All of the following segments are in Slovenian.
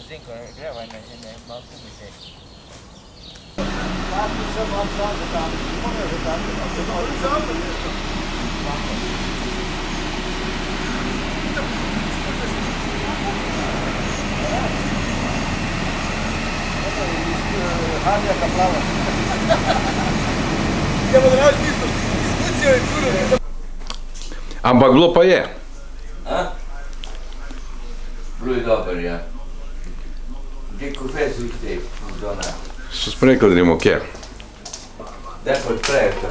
Zinko greva ne malo kumite. Handjaka plava. Idemo da nađemo isto. Diskucija je čudo. Ampak bilo pa je. A? Bilo je dober, ja. Gdje kofe su te dona? Što smo rekli da idemo kje? Daj pod projektor.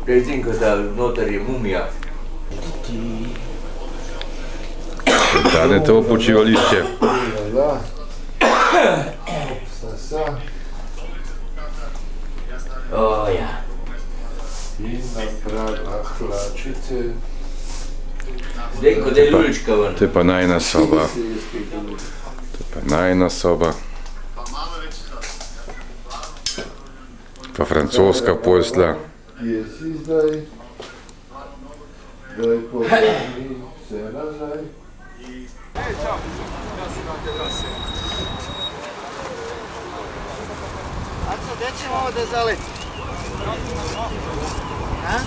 Gdje Zinko da notar je mumija. Da ne to počivališče. Da. Sa. O, ja. I napravila hlačice. Zinko, gdje je Ljulička ven? To je pa najna soba. To je pa najna soba. Pa francoska posla. Jesi zdaj? Daj povrni se nazaj. Aco, gdje ćemo ovo da zaleti? A?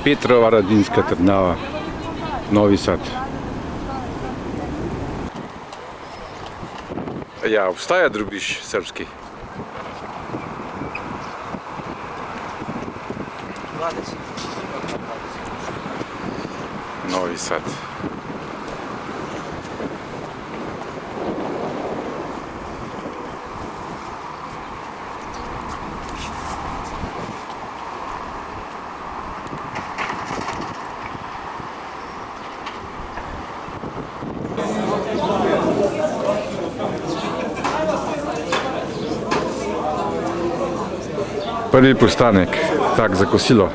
Petrova Radinska Trnava, Novi Sad. Ja, obstaja drobiž srpski? 20. Novi Sad. Prvi postanek, tak za kosilo.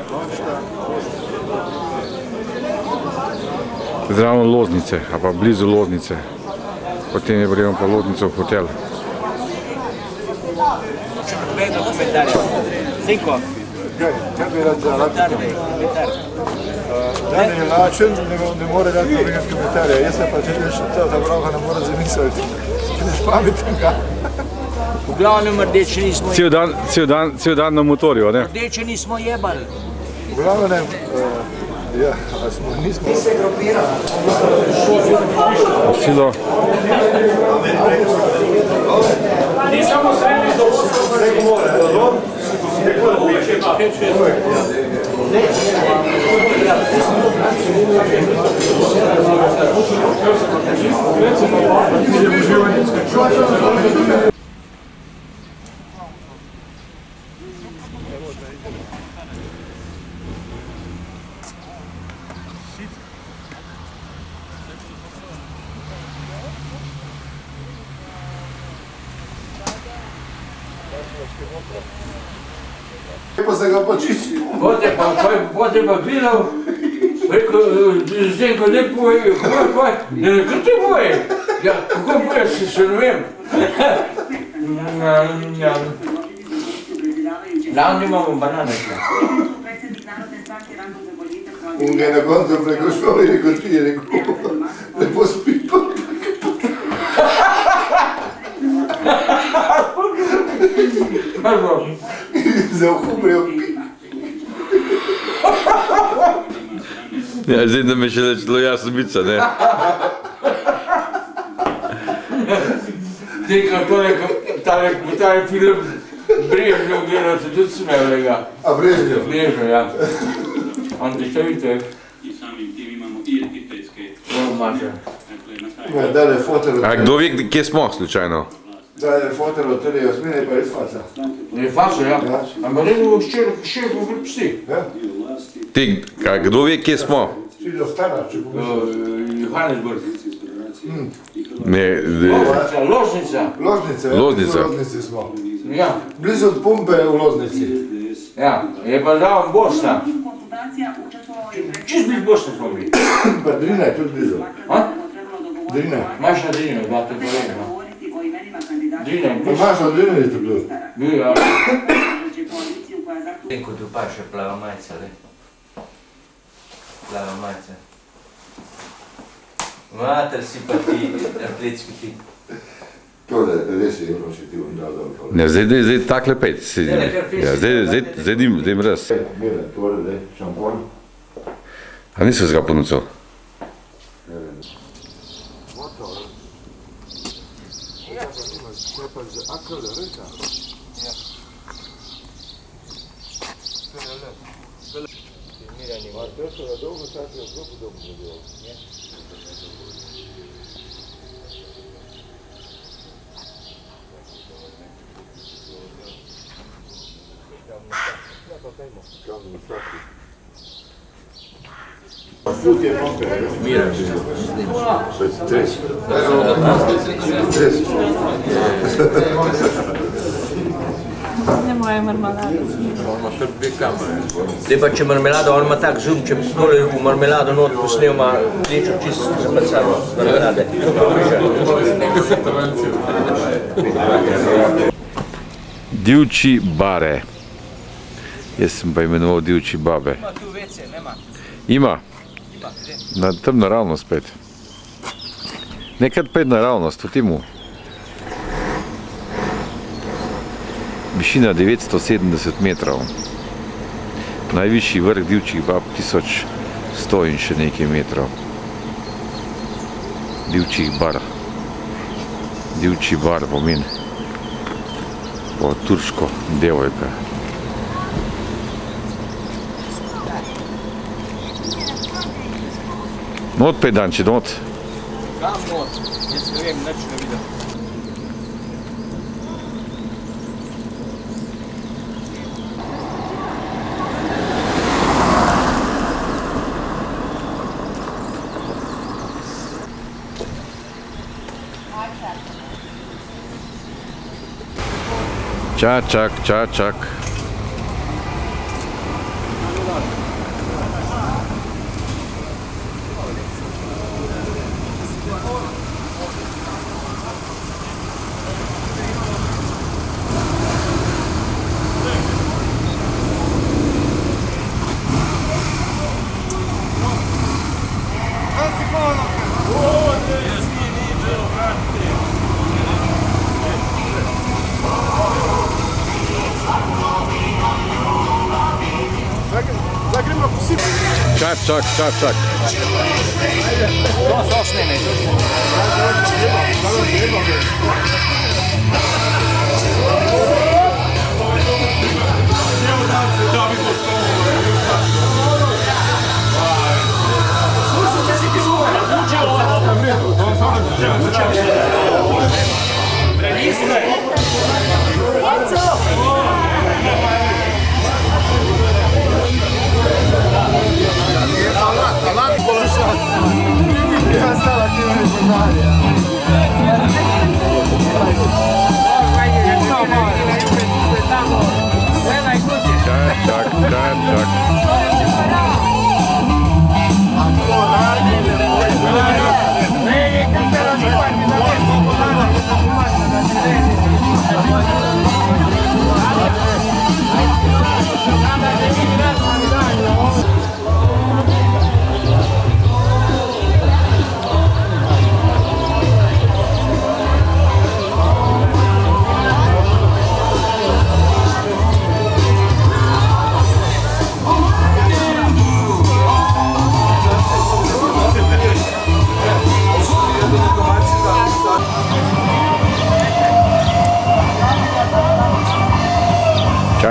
Zraven Loznice, a pa blizu Loznice. Potem je gremo pa Loznico v hotel. Zinko. Ja bi rad za lako. Dan je lačen, ne more dati nobenega komentarja. Jaz se pa če še ta broha ne more zamisliti. Če neš pameten ga. V glavnem rdeče nismo Cel dan na motorju, ne? Rdeče nismo jebali. V glavnem, ja, a smo, nismo. Kosilo. Ni samo srednji do 8, preko more, Pa se ga počistil. Potem pa gledal, rekel, Zdenko, ne povej, kaj, ne, kaj ti povej? Ja, kako povej, še ne vem. Nam imamo banane. In ga je na koncu prekošal in rekel, ti je rekel, lepo spi. Kaj bo? Za uhumrel pi. Ja, zdaj da me še zelo jasno bica, ne? Tekaj tale film Brežnjev gleda, se tudi smel, lega. A Brežnjev? Brežnjev, ja. Ante, šta vidite? I samim tim imamo i epitetske. Ovo mače. Da je fotel. A kdo ve, kje smo slučajno? Da je fotel od tebe Jasmine pa res faca. Je faso, ja. Ampak ne bo ščerko pri psi. Ja? Ti, a kdo ve, kje smo? Si do stana, če pomisliš. Johannesburg. Ne, Ložnica. Loznice, Loznica. V Loznici smo. Ja. Blizu od pumpe v Loznici. Ja, je pa zraven Bosna. Čist blizu Bosne smo bili. Pa Drina je tudi blizu. A? Drina. Imaš na Drinu, da te povem. Drina je Pa imaš od Drine je tudi blizu. bil, ja. Ko tu pa še plava majica, le. Plava majica. Mater si pa ti, atletski ti. Tole, res je jedno, če ti bom dal dol. ne, zdaj takle pet. Ja, zdaj dim raz. Mire, tole, le, šampon. A niso se ga ponucal? Тут je pompe. Mira. To je tres. Tres. Ne moje marmelade. Zdaj pa če marmelado, on ima tak zum, če tole v marmelado not posnel, ima klečo čisto zaprcano marmelade. Divči bare. Jaz sem pa imenoval divči babe. Ima tu WC, nema. Ima. Tam naravnost pet. Nekad pet naravnost, v timu. Višina 970 metrov. Najvišji vrh divčih bab 1100 in še nekaj metrov. Divčih bar. Divči bar pomeni po turško devojka. Not pet danči, not. Kam not? Jaz ne vem, nič ne vidim. Čačak, čačak. Čačak, čačak. To sneme. Ja stala ti ne poznali.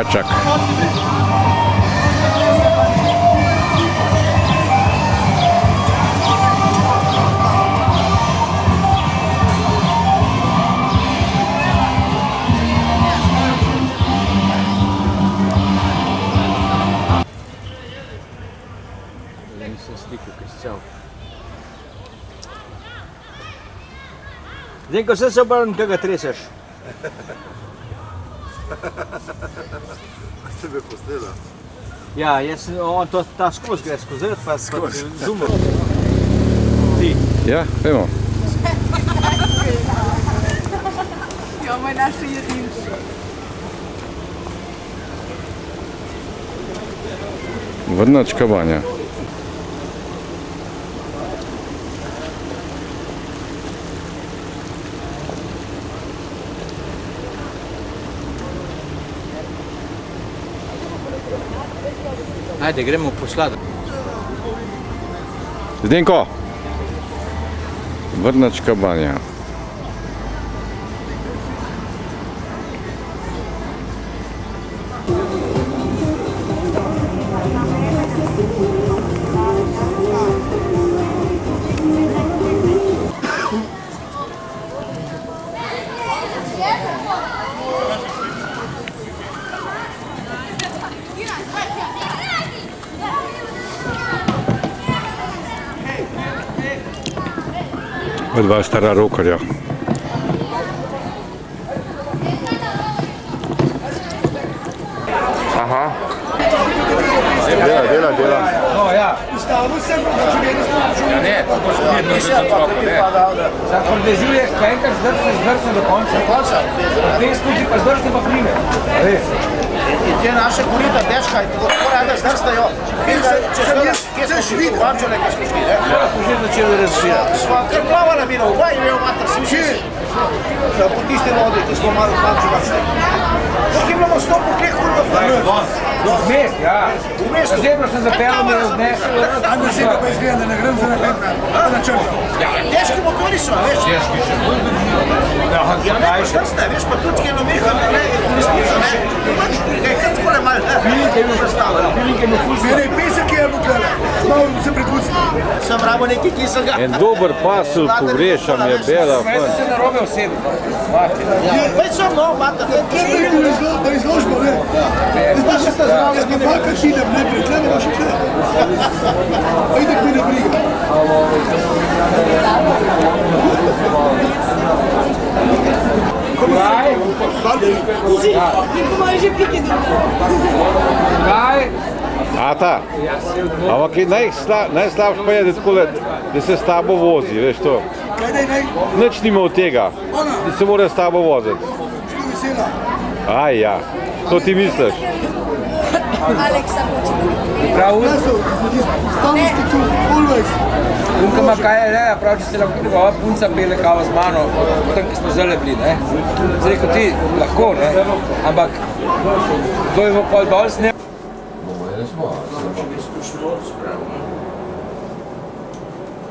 Krčak. Nisem slikal Kristjan. Zdaj, ko sem se obrnil, kaj ga treseš? Tebe postela. Ja, on to ta skozi gre, skozi pa zumor. Ti. Ja, vemo. Jo, moj naši jedinci. Vrnačka banja. Ajde, gremo po sladek. Zdenko! Vrnačka banja. Dva stara rokarja. Aha. Dela. No, ja. Ja, ne, tako se ne piše otrok, ne. Zdaj podvezuješ, pa enkrat zdrsne do konca. Do konca? Dve skuči pa zdrsne pa prime. In te naše korita težka in tako rada zdrstajo. Kje smo šli? V Ančole, kje smo šli, ne? Ja, smo že začeli razvijati. Sva kar plavala mi na oba in vejo mater, si vsi po tiste vodi, ki smo malo v Ančole šli. Tako imamo stopu, kje kurva fajn. Vmes, ja. V mestu. Zebro sem zapeljal, me je odnesel. Ajde se pa izgleda, da ne grem za na črto. Ja, težki motori so, veš. Težki še. Ja, ne, pa zdrsne, veš, pa tudi kilomeha, ne, resnica, ne. Kaj tako ne malo, ne. Filinke mi predstavljali, filinke mi ful Mene je pesek je bukala. Malo se prekucni. Sem rabo nekaj kiselga. En dober pasel pogrešam je bela. Kaj sem se narobe usedel? Več sem, no, mater. Da izložbo, ne. Znaš se ta zdrav, jaz pa falka šidem, ne, preklene pa še tle. Pa idek mi ne briga. Kaj? Kako imajo že pike doma? Kaj? Ata, ampak najslabše pa je, da se s tabo vozi, veš to. Kaj daj, Nič nima od tega, da se mora s tabo voziti. šli vesela. Aj ja, to ti misliš. Aleksa hoče. Prav, Stalno ste tu, always. Unka ima kaj je, ne, prav, če se lahko njegova punca pele kavo z mano, potem, ki smo zdaj bili, ne. Zdaj, rekel ti, lahko, ne, ampak to je pol dol snem.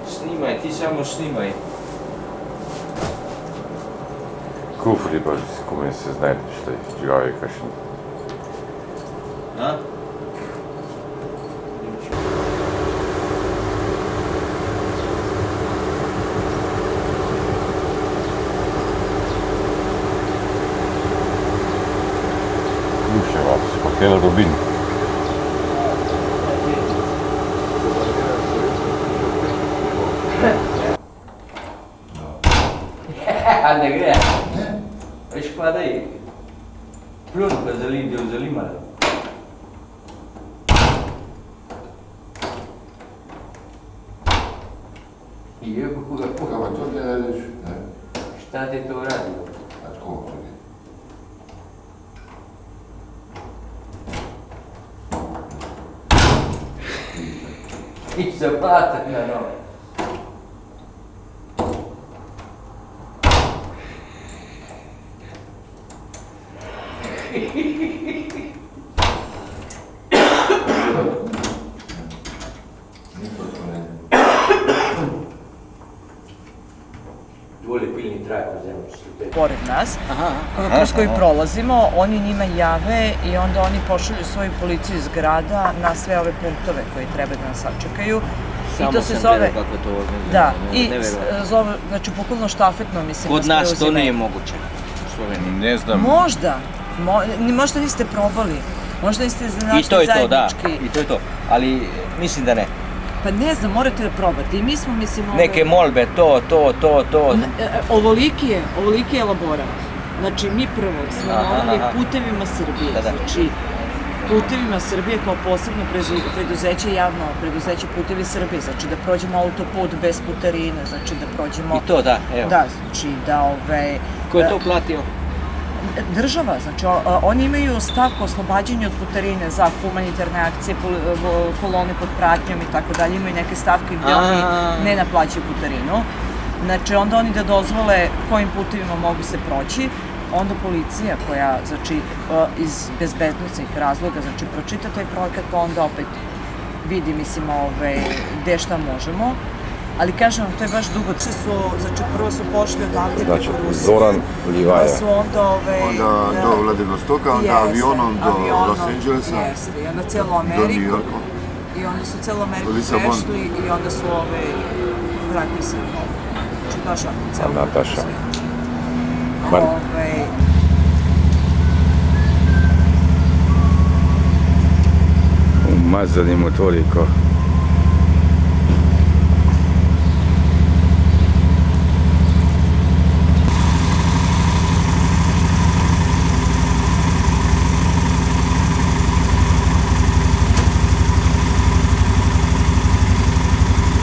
Snimaj, ti samo snimaj. Kufri pa, kome se znajdeš, da živavi kakšen. A? Ključeva, hotela Rubin. Ali ne gre? Veš kva da je? Plun, ko zalimala. Je, kako ga puha. Pa to ne radiš, ne? Šta ti to radi? A tako, tudi. Ić zapatak na noge. Dvole pilni traj, pored nas, kroz koji prolazimo, oni njima jave i onda oni pošalju svoju policiju iz grada na sve ove punktove koji treba da nas sačekaju. I to se zove, da, i zove, znači bukvalno štafetno mislim. Kod nas to nije moguće. Ne znam. Možda, možda niste probali, možda niste našli zajednički. I to je to, ali mislim da ne. Pa ne znam, morate da probate i mi smo, mislim... Neke molbe, to. Ovoliki je elaborat. Znači, mi prvo smo molili Putevima Srbije, znači Putevima Srbije kao posebno preduzeće, javno preduzeće Putevi Srbije, znači da prođemo autoput bez putarine, znači da prođemo... I to, da, evo. Da, znači da Ko je to platio? Država, znači oni imaju stavku oslobađanja od putarine za humanitarne akcije, kolone pod pratnjom i tako dalje, imaju neke stavke gde oni ne naplaćaju putarinu. Znači onda oni da dozvole kojim putevima mogu se proći, onda policija koja, znači, iz bezbednosnih razloga, znači, pročita taj projekat, pa onda opet vidi, mislim, gde šta možemo. Ali kažem vam, to je baš dugo. Znači, prvo su pošli odavde preko Rusije. Zoran Livaja. Pa su onda do Vladivostoka, onda avionom do Los Angelesa. Jeste, i onda celu Ameriku. I onda su celu Ameriku prešli i onda su vratili se. Znači, baš ovako celu Nataša. Umazani motori ko.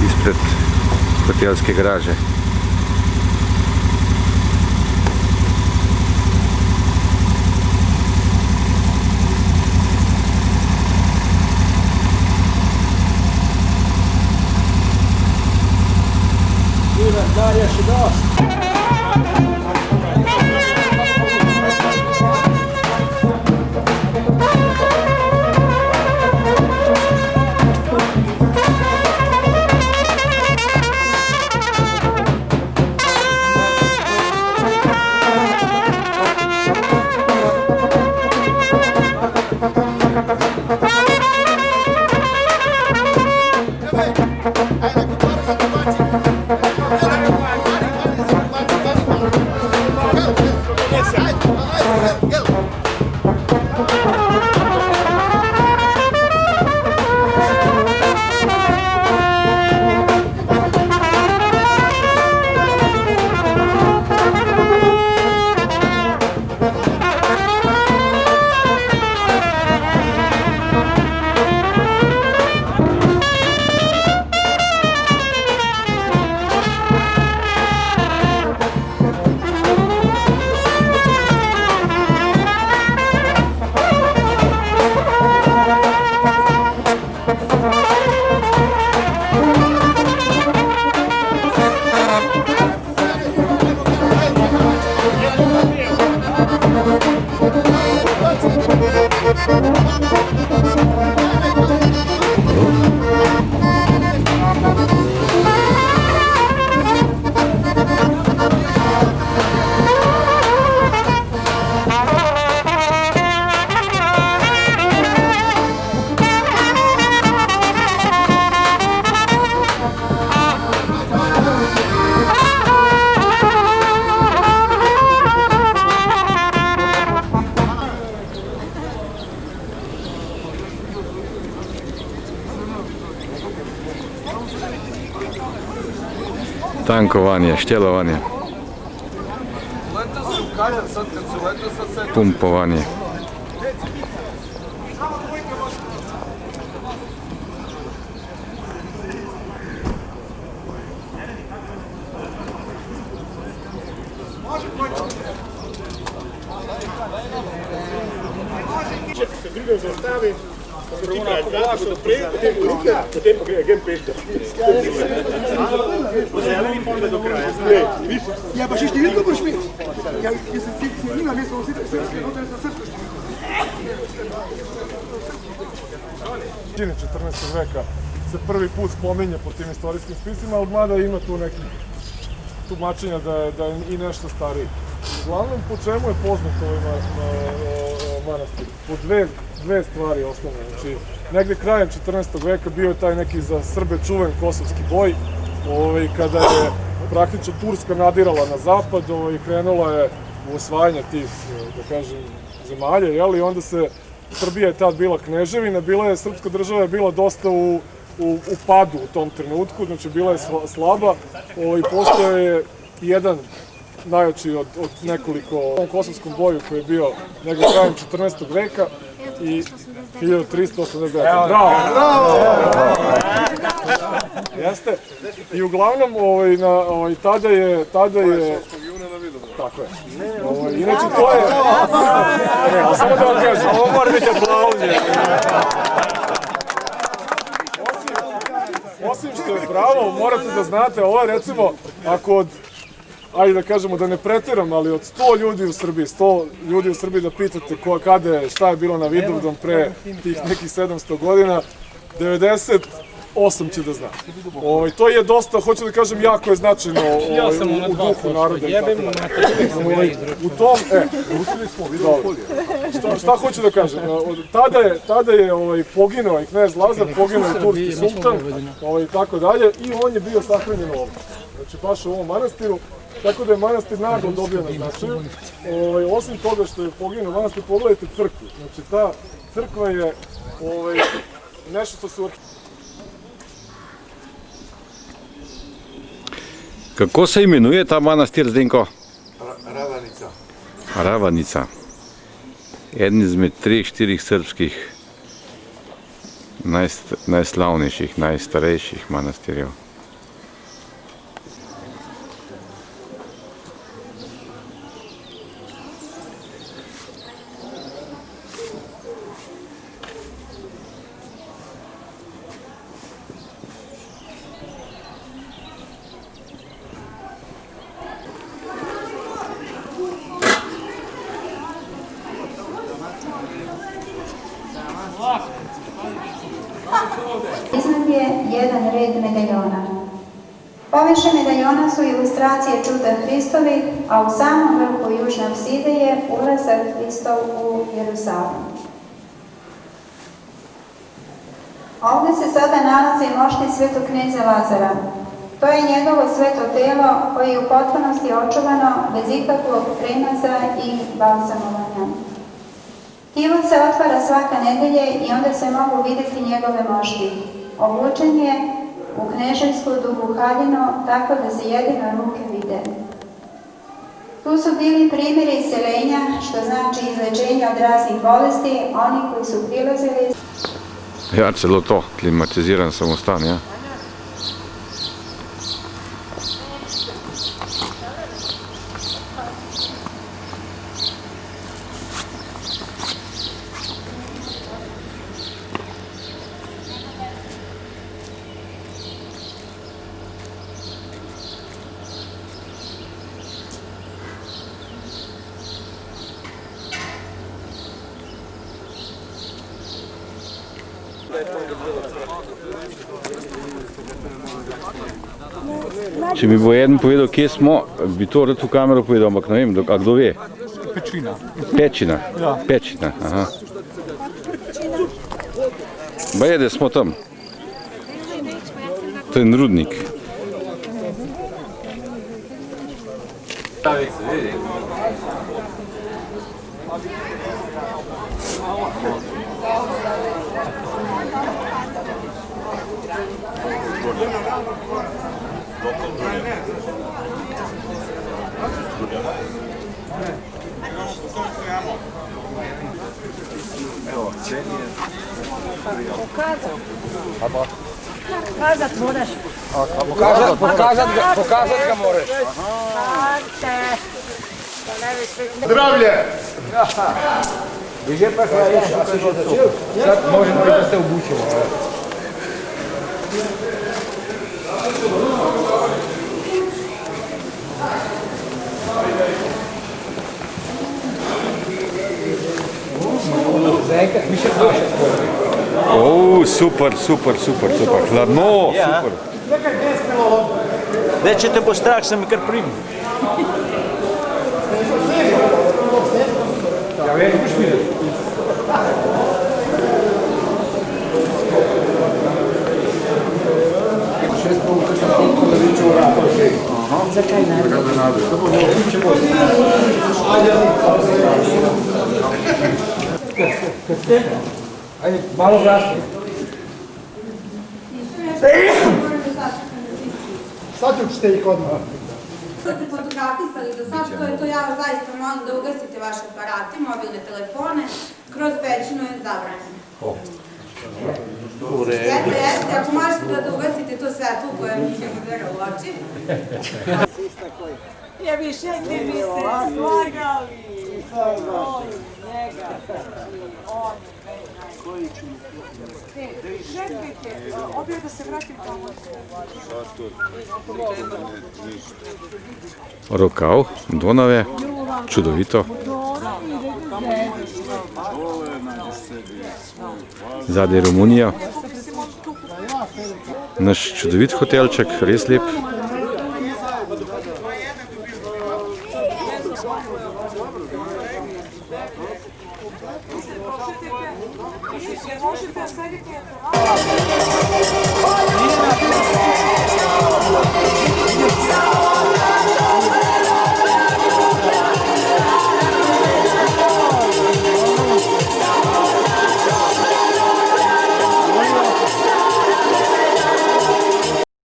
Ispred hotelske garaže. Dalje še dosta. Tankovanje, štjelovanje, pumpovanje. Se druga zaustavi, ti pravi zraku, potem ruke, potem pa grem pešta. Vzeli mi pombe do kraja. Ja, pa še številko boš imel. Ja, jaz se nimam, jaz sem vsi srpski, noter sem srpsko številko. 14. veka se prvi put spominje po tim istorijskim spisima, ali mada ima tu neki tumačenja da je i nešto stariji. Uglavnom, po čemu je poznat ovaj manastir? Po dve stvari osnovne. Znači, negde krajem 14. veka bio je taj neki za Srbe čuven kosovski boj, kada je praktično Turska nadirala na zapad, krenula je u osvajanje tih, da kažem, zemalja, jel? I onda Srbija je tad bila kneževina, srpska država je bila dosta u padu u tom trenutku, znači bila je slaba, postoje je jedan najjači od nekoliko u ovom kosovskom boju koji je bio negdje krajem 14. veka i 1389. Bravo! Jeste. I uglavnom, tada je... Tako je. Inače, to je... Ne, samo da vam kažem, ovo mora biti aplauz. Osim što je pravo, morate da znate, ovo je recimo, ako od, ajde da kažemo da ne pretiram, ali od 100 ljudi u Srbiji da pitate kada je, šta je bilo na Vidovdan pre tih nekih 700 godina, 98 će da zna. To je dosta, hoću da kažem, jako je značajno u duhu naroda. U tom, šta hoću da kažem, tada je poginuo i knez Lazar, poginuo i turski sultan i tako dalje i on je bio sahranjen ovdje. Znači baš u ovom manastiru, tako da je manastir naglo dobio na značaju. Osim toga što je poginuo manastir, pogledajte crkvu. Znači ta crkva je nešto što su... Kako se imenuje ta manastir, Zdenko? Ravanica. Ravanica. Eden izmed 3-4 srpskih najslavnejših, najstarejših manastirjev. Iznad je jedan red medaljona. Poviše medaljona su ilustracije čuda Hristovi, a u samom vrhu južne apside je ulazak Hristov u Jerusalim. Ovdje se sada nalazi mošti svetog kneza Lazara. To je njegovo sveto telo koje je u potpunosti očuvano bez ikakvog premaza i balsamovanja. Kilu se otvara svaka nedelje i onda se mogu vidjeti njegove mošti. Obučen je u kneževsku dugu haljinu, tako da se jedino ruke vide. Tu su bili primjeri isceljenja, što znači izlečenje od raznih bolesti, oni koji su prilazili... Ja, celo to, klimatiziran samostan, ja. Če mi bo eden povedal, kje smo, bi to rad v kamero povedal, ampak ne vem, a kdo ve? Pečina. Pečina? Ja. Pečina, aha. Baje, da smo tam. To je rudnik. Pokazat moraš. Pokazat ga moraš. Zdravlje! Že pa je, a se že začel? Sad možemo biti, da se obučimo. Zaenkrat mi še boljše spori. Super, super, super, super. Hladno, super. Nekaj 10 kilo. Već će te bo strah, sam mi kar primil. Ja vem, boš videl. Zakaj ne? Ajde, malo vlasti. Sad učite ih odmah. Što ste fotografisali do sad, to ja vas zaista molim da ugasite vaše aparate, mobilne telefone, kroz pećinu je zabranjeno. Jeste, ako možete da ugasite to svetlo koje mi će udara u oči. Ja više ne bi se slagali. Njega. On. Čekajte, obje da se vratim tamo. Rokav, Donave, čudovito. Zadaj Romunija. Naš čudovit hotelček, res lep. Možete sediti.